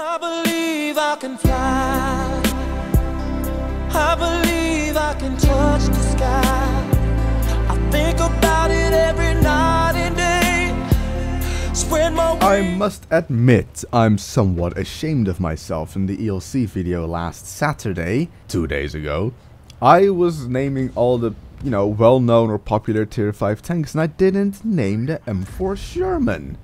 I believe I can fly. I believe I can touch the sky. I think about it every night and day. Spread my wings. I must admit, I'm somewhat ashamed of myself. In the ELC video last Saturday, 2 days ago, I was naming all the, well-known or popular tier 5 tanks, and I didn't name the M4 Sherman.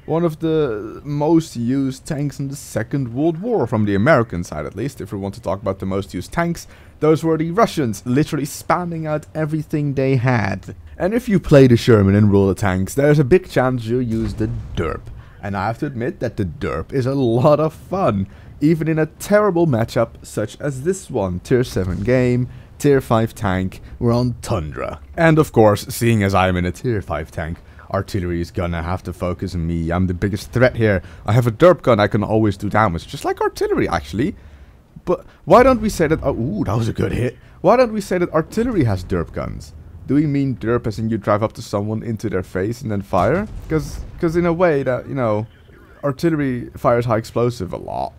One of the most used tanks in the Second World War, from the American side at least. If we want to talk about the most used tanks, those were the Russians, literally spamming out everything they had. And if you play the Sherman in Rule of Tanks, there's a big chance you'll use the derp. And I have to admit that the derp is a lot of fun, even in a terrible matchup such as this one. Tier 7 game, tier 5 tank, we're on Tundra. And of course, seeing as I'm in a tier 5 tank, artillery is gonna have to focus on me. I'm the biggest threat here. I have a derp gun, I can always do damage, just like artillery actually. But why don't we say that... Oh, ooh, that was a good hit. Why don't we say that artillery has derp guns? Do we mean derp as in you drive up to someone into their face and then fire? Because in a way that, artillery fires high explosive a lot.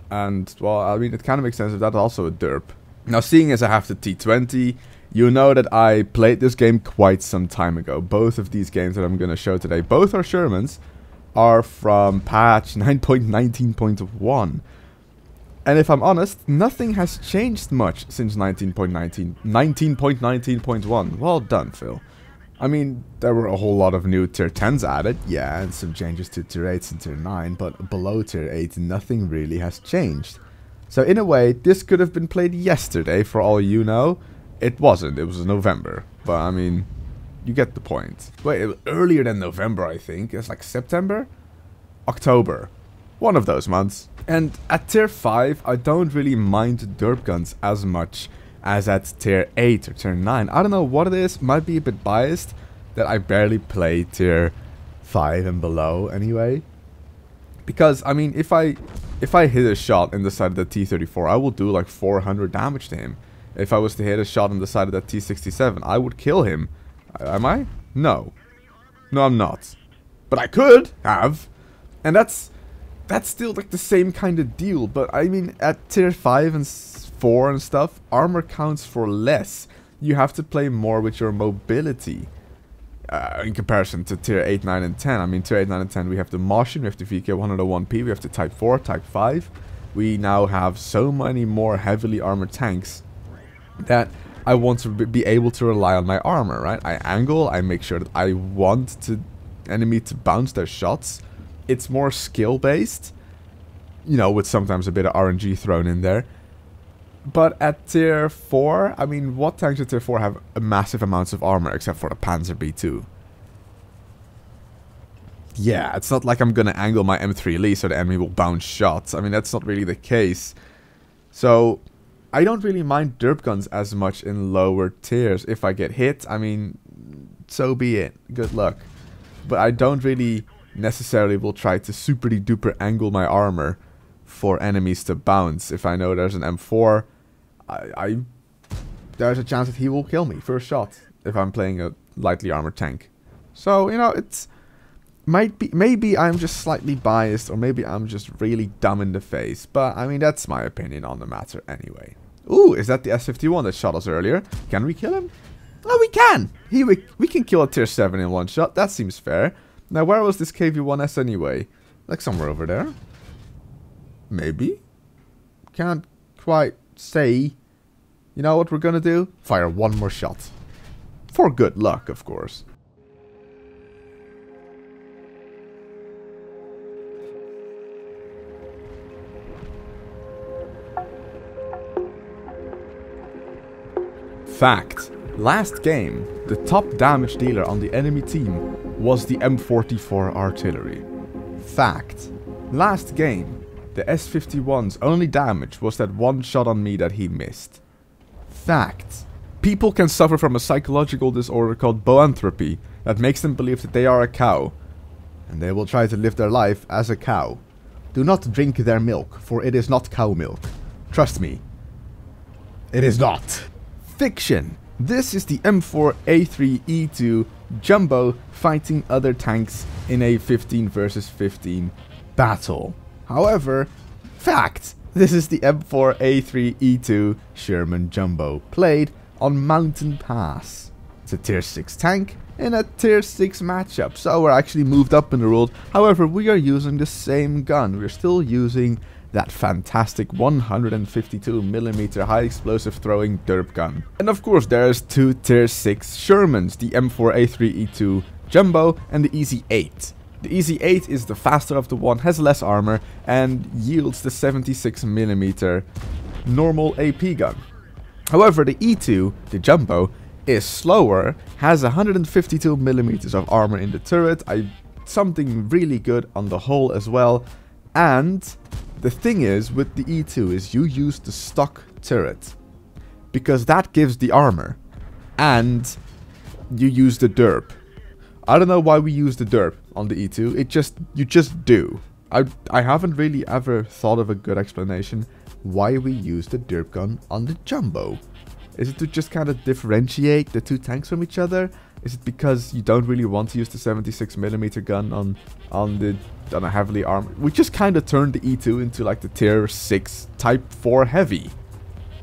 And, well, I mean, it kind of makes sense if that's also a derp. Now, seeing as I have the T20... you know that I played this game quite some time ago. Both of these games that I'm going to show today, both are Shermans, are from patch 9.19.1. And if I'm honest, nothing has changed much since 19.19.1. Well done, Phil. I mean, there were a whole lot of new tier 10s added, yeah, and some changes to tier 8s and tier 9, but below tier 8, nothing really has changed. So in a way, this could have been played yesterday, for all you know. It wasn't, it was November, but I mean, you get the point. Wait, it was earlier than November, I think. It's like September? October. One of those months. And at tier 5, I don't really mind derp guns as much as at tier 8 or tier 9. I don't know what it is, might be a bit biased that I barely play tier 5 and below anyway. Because, I mean, if I hit a shot in the side of the T-34, I will do like 400 damage to him. If I was to hit a shot on the side of that T-67, I would kill him. Am I? No. No, I'm not. But I could have. And that's still like the same kind of deal. But I mean, at tier 5 and 4 and stuff, armor counts for less. You have to play more with your mobility. In comparison to tier 8, 9, and 10. I mean, tier 8, 9, and 10, we have the Martian, we have the VK101P, we have the Type 4, Type 5. We now have so many more heavily armored tanks that I want to be able to rely on my armor, right? I angle, I make sure that I want the enemy to bounce their shots. It's more skill based, with sometimes a bit of RNG thrown in there. But at tier 4, I mean, what tanks at tier 4 have a massive amounts of armor except for the Panzer B2? Yeah, it's not like I'm gonna angle my M3 Lee so the enemy will bounce shots. I mean, that's not really the case. So I don't really mind derp guns as much in lower tiers. If I get hit, I mean, so be it. Good luck. But I don't really necessarily will try to super duper angle my armor for enemies to bounce. If I know there's an M4, there's a chance that he will kill me first shot if I'm playing a lightly armored tank. So, it's maybe I'm just slightly biased, or maybe I'm just really dumb in the face. But, I mean, that's my opinion on the matter anyway. Ooh, is that the S51 that shot us earlier? Can we kill him? Oh, we can! We can kill a tier 7 in one shot. That seems fair. Now, where was this KV-1S anyway? Like somewhere over there? Maybe? Can't quite say. You know what we're gonna do? Fire one more shot. For good luck, of course. Fact. Last game, the top damage dealer on the enemy team was the M44 artillery. Fact. Last game, the S51's only damage was that one shot on me that he missed. Fact. People can suffer from a psychological disorder called boanthropy that makes them believe that they are a cow, and they will try to live their life as a cow. Do not drink their milk, for it is not cow milk. Trust me. It is not. Fiction. This is the M4A3E2 Jumbo fighting other tanks in a 15 versus 15 battle. However, Fact! This is the M4A3E2 Sherman Jumbo, played on Mountain Pass. It's a tier 6 tank in a tier 6 matchup, so we're actually moved up in the world. However, we are using the same gun. We're still using that fantastic 152mm high explosive throwing derp gun. And of course there's two tier 6 Shermans, the M4A3E2 Jumbo and the EZ8. The EZ8 is the faster of the one, has less armor, and yields the 76mm normal AP gun. However, the E2, the Jumbo, is slower, has 152mm of armor in the turret, something really good on the hull as well. And the thing is, with the E2 is you use the stock turret, because that gives the armor, and you use the derp. I don't know why we use the derp on the E2. You just do. I haven't really ever thought of a good explanation why we use the derp gun on the Jumbo. Is it to just kind of differentiate the two tanks from each other? Is it because you don't really want to use the 76mm gun on a heavily armored? We just kind of turned the E2 into like the tier 6 type 4 heavy.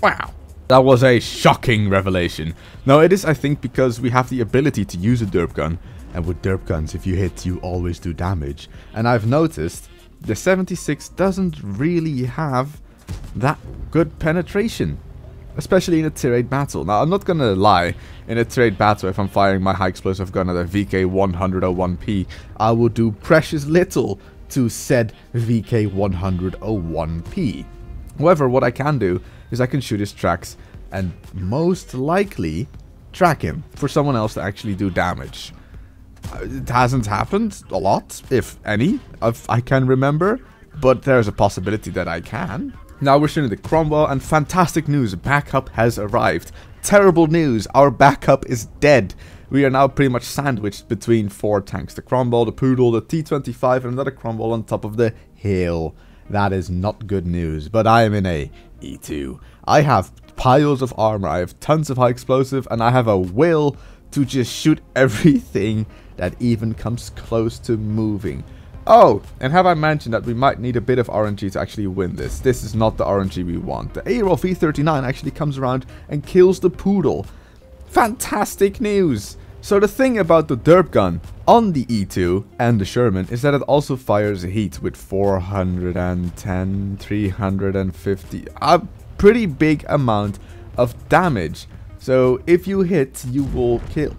Wow. That was a shocking revelation. No, it is, I think, because we have the ability to use a derp gun. And with derp guns, if you hit, you always do damage. And I've noticed the 76 doesn't really have that good penetration, especially in a tier 8 battle. Now, I'm not gonna lie, in a tier 8 battle, if I'm firing my high explosive gun at a VK101P, I will do precious little to said VK101P. However, what I can do is I can shoot his tracks and most likely track him for someone else to actually do damage. It hasn't happened a lot, if any, I can remember, but there's a possibility that I can. Now we're shooting the Cromwell, and fantastic news, backup has arrived. Terrible news, our backup is dead. We are now pretty much sandwiched between 4 tanks. The Cromwell, the Poodle, the T25, and another Cromwell on top of the hill. That is not good news, but I am in a E2. I have piles of armor, I have tons of high explosive, and I have a will to just shoot everything that even comes close to moving. Oh, and have I mentioned that we might need a bit of RNG to actually win this? This is not the RNG we want. The ARL V39 actually comes around and kills the Poodle. Fantastic news! So the thing about the derp gun on the E2 and the Sherman is that it also fires heat with 410, 350, a pretty big amount of damage. So if you hit, you will kill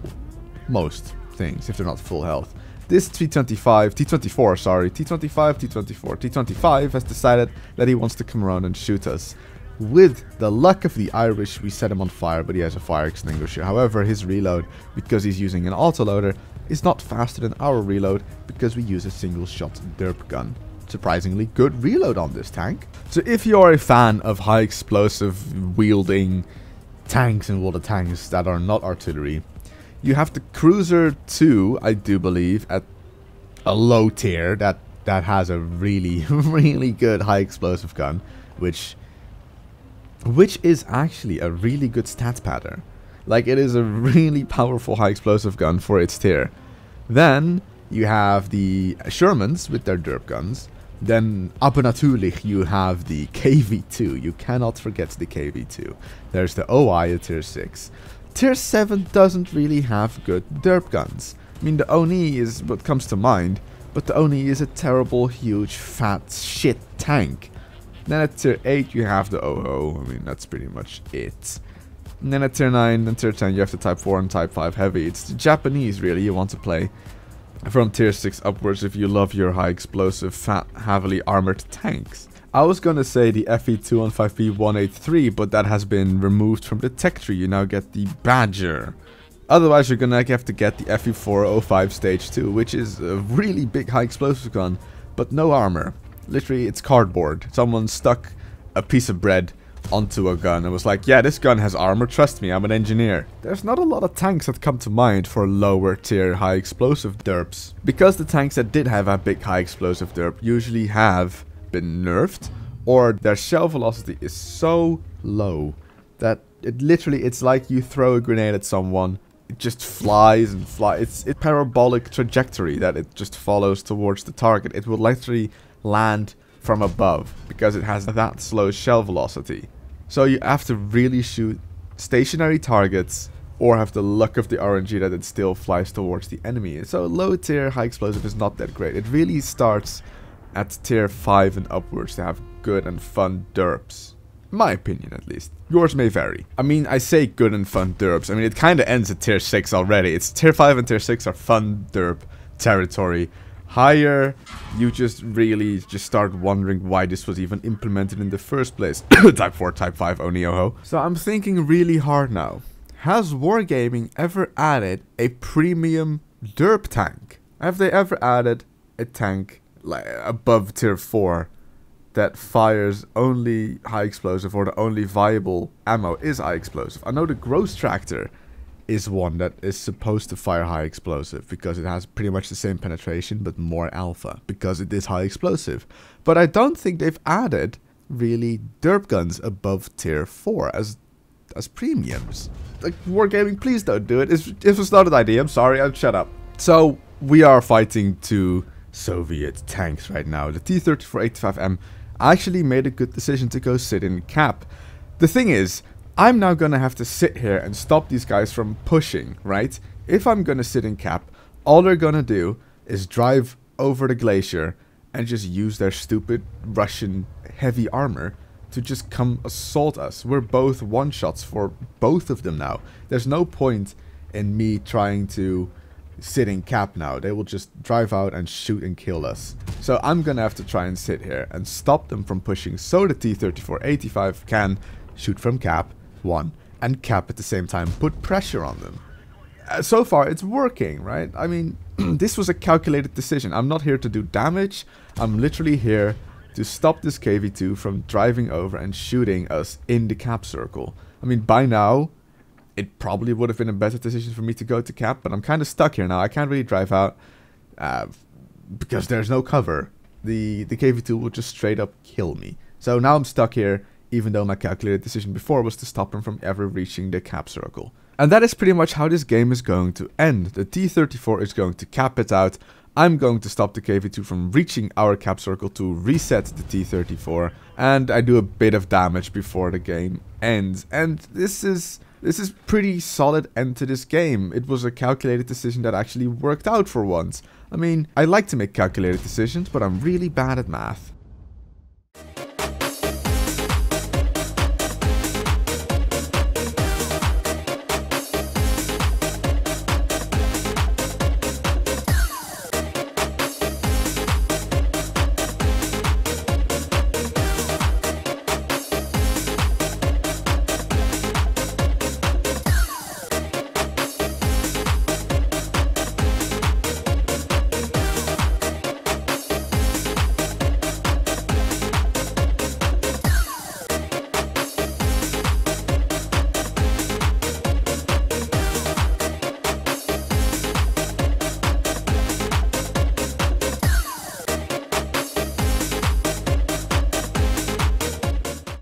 most things if they're not full health. This T25 has decided that he wants to come around and shoot us. With the luck of the Irish, we set him on fire, but he has a fire extinguisher. However, his reload, because he's using an autoloader, is not faster than our reload because we use a single shot derp gun. Surprisingly good reload on this tank. So if you are a fan of high explosive wielding tanks and water tanks that are not artillery, you have the Cruiser 2, I do believe, at a low tier that has a really, really good high explosive gun, which is actually a really good stats pattern. Like, it is a really powerful high explosive gun for its tier. Then you have the Shermans with their derp guns. Then, aber natürlich, you have the KV2. You cannot forget the KV2. There's the OI at tier 6. Tier 7 doesn't really have good derp guns. I mean, the Oni is what comes to mind, but the Oni is a terrible, huge, fat, shit tank. Then at tier 8 you have the OO, I mean, that's pretty much it. And then at tier 9 and tier 10 you have the type 4 and type 5 heavy. It's the Japanese, really, you want to play. From tier 6 upwards if you love your high explosive, fat, heavily armored tanks. I was gonna say the FE215B183, but that has been removed from the tech tree. You now get the Badger. Otherwise, you're gonna have to get the FE405 stage 2, which is a really big high explosive gun, but no armor. Literally, it's cardboard. Someone stuck a piece of bread onto a gun and was like, yeah, this gun has armor, trust me, I'm an engineer. There's not a lot of tanks that come to mind for lower tier high explosive derps, because the tanks that did have a big high explosive derp usually have been nerfed, or their shell velocity is so low that it's like you throw a grenade at someone, it just flies and flies. It's a parabolic trajectory that it just follows towards the target. It will literally land from above because it has that slow shell velocity. So you have to really shoot stationary targets or have the luck of the RNG that it still flies towards the enemy. So low tier high explosive is not that great. It really starts at tier 5 and upwards to have good and fun derps. My opinion, at least. Yours may vary. I mean, I say good and fun derps. I mean, it kind of ends at tier 6 already. It's tier 5 and tier 6 are fun derp territory. Higher, you just really just start wondering why this was even implemented in the first place. Type 4, Type 5, oh ho. So I'm thinking really hard now. Has Wargaming ever added a premium derp tank? Have they ever added a tank like above tier 4 that fires only high explosive, or the only viable ammo is high explosive? I know the Gross Tractor is one that is supposed to fire high explosive because it has pretty much the same penetration but more alpha because it is high explosive. But I don't think they've added really derp guns above tier 4 as premiums. Like, Wargaming, please don't do it. It was not an idea. I'm sorry. I'll shut up. So we are fighting 2 Soviet tanks right now. The T-34-85M actually made a good decision to go sit in cap. The thing is, I'm now gonna have to sit here and stop these guys from pushing, right? If I'm gonna sit in cap, all they're gonna do is drive over the glacier and just use their stupid Russian heavy armor to just come assault us. We're both one-shots for both of them now. There's no point in me trying to sit in cap now. They will just drive out and shoot and kill us. So I'm gonna have to try and sit here and stop them from pushing so the T-34-85 can shoot from cap, 1, and cap at the same time, put pressure on them. So far it's working, right? I mean, this was a calculated decision. I'm not here to do damage. I'm literally here to stop this KV-2 from driving over and shooting us in the cap circle. I mean, by now it probably would have been a better decision for me to go to cap, but I'm kind of stuck here now. I can't really drive out because there's no cover. The KV-2 will just straight up kill me. So now I'm stuck here, even though my calculated decision before was to stop him from ever reaching the cap circle. And that is pretty much how this game is going to end. The T-34 is going to cap it out. I'm going to stop the KV-2 from reaching our cap circle to reset the T-34. And I do a bit of damage before the game ends. And this is pretty solid end to this game. It was a calculated decision that actually worked out for once. I mean, I like to make calculated decisions, but I'm really bad at math.